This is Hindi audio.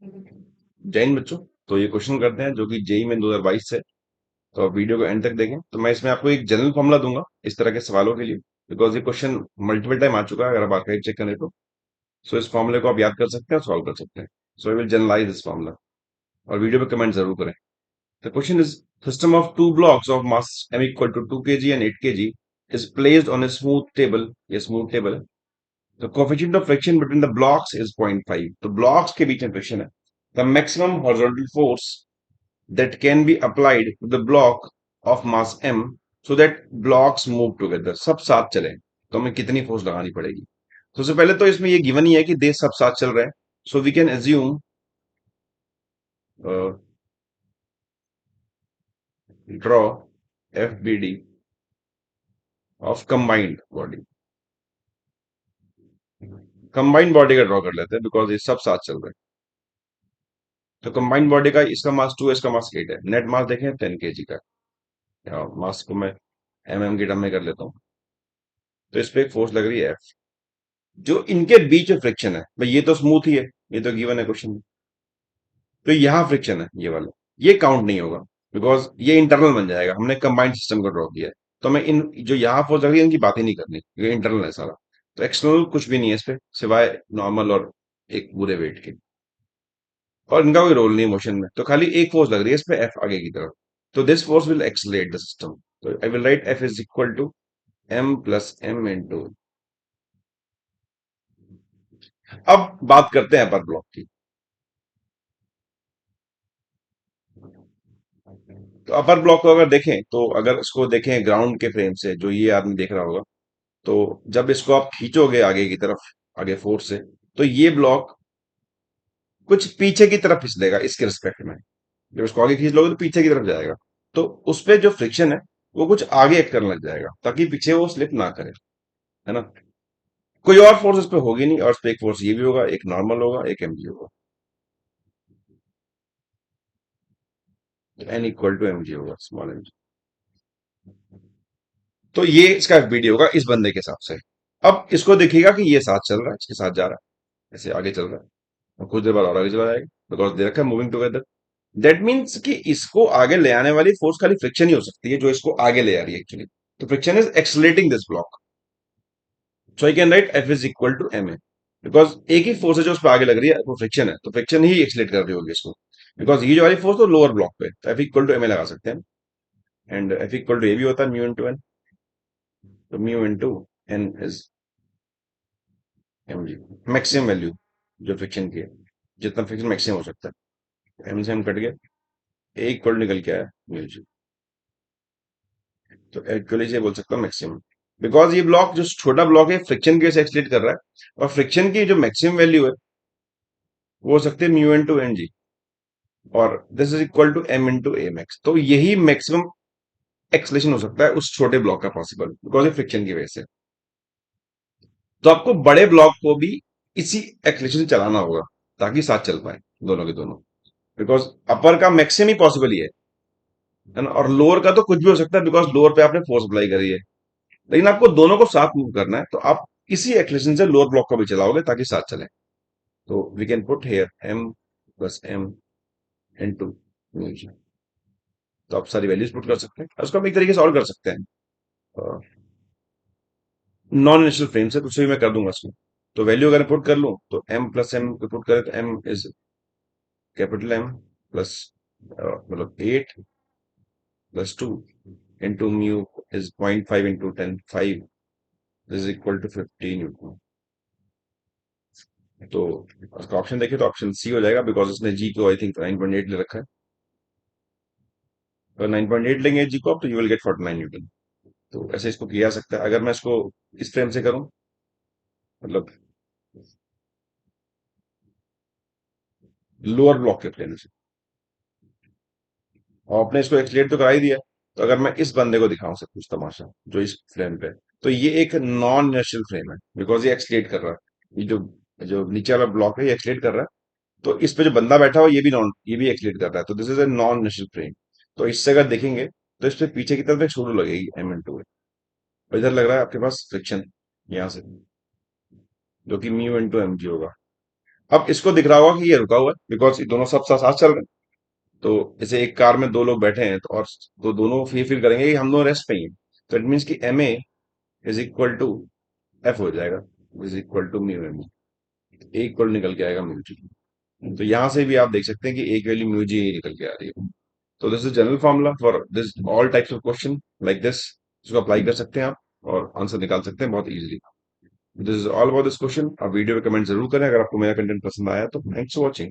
जय हिंद बच्चों। तो ये क्वेश्चन करते हैं जो कि जेई में 2022 से। तो आप वीडियो को एंड तक देखें। तो मैं इसमें आपको एक जनरल फॉर्मूला दूंगा इस तरह के सवालों के लिए, बिकॉज ये क्वेश्चन मल्टीपल टाइम आ चुका है। अगर आप आर्काइव चेक करें तो सो इस फॉर्मूले को आप याद कर सकते हैं और सॉल्व कर सकते हैं। So I will generalise this formula और वीडियो पे कमेंट जरूर करें। The question is, system of two blocks of mass m equal to 2 kg and 8 kg is placed on a smooth table. ये स्मूथ टेबल है। The coefficient of friction between the blocks is 0.5. तो ब्लॉक्स के बीच में फ्रिक्शन है। The maximum horizontal force that can be applied to the block of mass m so that blocks move together. सब साथ चले तो हमें कितनी फोर्स लगानी पड़ेगी? तो सबसे पहले तो इसमें ये गिवन ही है कि दे सब साथ चल रहे हैं। So we can assume draw F B D of combined body. Combined body का ड्रॉ कर लेते हैं बिकॉज ये सब साथ चल रहे हैं। तो कंबाइंड बॉडी का इसका मास 2 है, इसका मास 8 है। नेट मास देखें 10 kg का। या मास को मैं के टर्म में कर लेता हूँ। तो इस पे एक फोर्स लग रही है एफ। जो इनके बीच में फ्रिक्शन है भाई, ये तो स्मूथ ही है, ये तो गिवन है क्वेश्चन में। तो यहाँ फ्रिक्शन है ये वाला, ये काउंट नहीं होगा बिकॉज ये इंटरनल बन जाएगा। हमने कंबाइंड सिस्टम को ड्रॉ किया है। तो मैं इन जो यहाँ फोर्स लग रही है इनकी बात ही नहीं करनी, ये इंटरनल है सारा। तो एक्सटर्नल कुछ भी नहीं है इस पे सिवाय नॉर्मल और एक पूरे वेट के। और इनका कोई रोल नहीं है मोशन में, तो खाली एक फोर्स लग रही है इस पे एफ आगे की तरफ। तो this force will accelerate the system. तो I will write F is equal to m plus m into. अब बात करते हैं अपर ब्लॉक की। तो अपर ब्लॉक को अगर देखें, तो अगर इसको देखें ग्राउंड के फ्रेम से, जो ये आदमी देख रहा होगा, तो जब इसको आप खींचोगे आगे की तरफ, आगे फोर्स से, तो ये ब्लॉक कुछ पीछे की तरफ फिसलेगा इसके रिस्पेक्ट में। जब इसको आगे खींच लोगे तो पीछे की तरफ जाएगा। तो उस पे जो फ्रिक्शन है वो कुछ आगे एक्ट करने लग जाएगा ताकि पीछे वो स्लिप ना करे, है ना। कोई और फोर्स इस पे होगी नहीं, और इस पे एक फोर्स ये भी होगा, एक नॉर्मल होगा, एक mg होगा। n इक्वल टू mg होगा, स्मॉल mg। तो ये इसका एफबीडी होगा इस बंदे के हिसाब से। अब इसको देखिएगा कि ये साथ चल रहा है, इसके साथ जा रहा है, ऐसे आगे चल रहा है और कुछ देर बाद और आगे चला जाएगा बिकॉज दे रखा है मूविंग टुगेदर। दैट मीन्स कि इसको आगे ले आने वाली फोर्स खाली फ्रिक्शन ही हो सकती है जो इसको आगे ले आ रही है एक्चुअली। तो friction is accelerating this block. So I can write F is equal to m a, because एक ही फोर्स है जो उस पर आगे लग रही है, वो फ्रिक्शन है, तो फ्रिक्शन ही एक्सलेट कर रही होगी इसको। बिकॉज ये जो वाली फोर्स तो लोअर ब्लॉक पे, तो F equal to m a लगा सकते हैं। And F equal to a भी होता है म्यू इंटू एन। तो mu into N is mg, maximum value जो फ्रिक्शन की है, जितना फ्रिक्शन मैक्सिमम हो सकता है। एम से एम कट गया, ए इक्वल निकल के आया म्यूजी। तो एक्चुअली से बोल सकता हूँ मैक्सिमम, बिकॉज ये ब्लॉक जो छोटा ब्लॉक है फ्रिक्शन की वजह से एक्सलेट कर रहा है, और फ्रिक्शन की जो मैक्सिमम वैल्यू है वो हो सकती है mu into N G, और this is equal to M into a max. तो यही मैक्सिमम एक्सलेशन हो सकता है उस छोटे ब्लॉक का पॉसिबल, बिकॉज ये फ्रिक्शन की वजह से। तो आपको बड़े ब्लॉक को भी इसी एक्सलेशन से चलाना होगा ताकि साथ चल पाए दोनों के दोनों, बिकॉज अपर का मैक्सिमम ही पॉसिबल ही है ना, और लोअर का तो कुछ भी हो सकता है बिकॉज लोअर पे आपने फोर्स अप्लाई करी है। लेकिन आपको दोनों को साथ मूव करना है, तो आप इसी एक्सलेशन से लोअर ब्लॉक को भी चलाओगे ताकि साथ चले। तो we can put here m plus m into music. तो आप सारी वैल्यूज पुट कर सकते हैं और उसको हम एक तरीके से सॉल्व कर सकते हैं नॉन इनिशियल फ्रेम से। कुछ भी मैं कर दूंगा इसमें। तो वैल्यू अगर पुट कर लूं तो m प्लस m को पुट करें तो m is capital M plus मतलब 8 plus 2 into mu is 0.5 into 10 5 is equal to 15 newton. तो उसका ऑप्शन देखिए तो ऑप्शन सी हो जाएगा, बिकॉज उसने जी को आई थिंक 9.8 ले रखा है। अगर 9.8 लेंगे जी को आप, तो यू विल गेट 49 न्यूटन। तो ऐसे इसको किया जा सकता है अगर मैं इसको इस फ्रेम से करूं, मतलब लोअर ब्लॉक के फ्रेम से। और आपने इसको एक्सलेट तो करा ही दिया। तो अगर मैं इस बंदे को दिखाऊं सब कुछ तमाशा जो इस फ्रेम पे है, तो ये एक नॉन इनर्शियल फ्रेम है बिकॉज ये एक्सलेट कर रहा है। ये जो जो नीचे वाला ब्लॉक है ये एक्सलेट कर रहा है। तो इस पे जो बंदा बैठा हुआ ये भी एक्सलेट कर रहा है, तो this is a non inertial frame. तो इससे अगर देखेंगे तो इस पे पीछे की तरफ एक शुरू लगेगी एम एन टू। और इधर लग रहा है आपके पास फ्रिक्शन यहाँ से, जो कि म्यू इंटू एम जी होगा। अब इसको दिख रहा होगा कि ये रुका हुआ है, बिकॉज दोनों सब साथ साथ चल रहे हैं। तो जैसे एक कार में दो लोग बैठे हैं, तो और तो दोनों फील करेंगे कि हम दोनों रेस्ट पे ही हैं। तो इट मीन्स कि m a is equal to F हो जाएगा, is equal to mu m. A equal निकल के आएगा म्यू जी। तो यहां से भी आप देख सकते हैं कि एक वैल्यू म्यू जी निकल के आ रही है। तो this is general formula for this all types of question like this. इसको अप्लाई कर सकते हैं आप और आंसर निकाल सकते हैं बहुत easily. This is all about this question. आप वीडियो में कमेंट जरूर करें अगर आपको मेरा कंटेंट पसंद आया तो। Thanks for watching.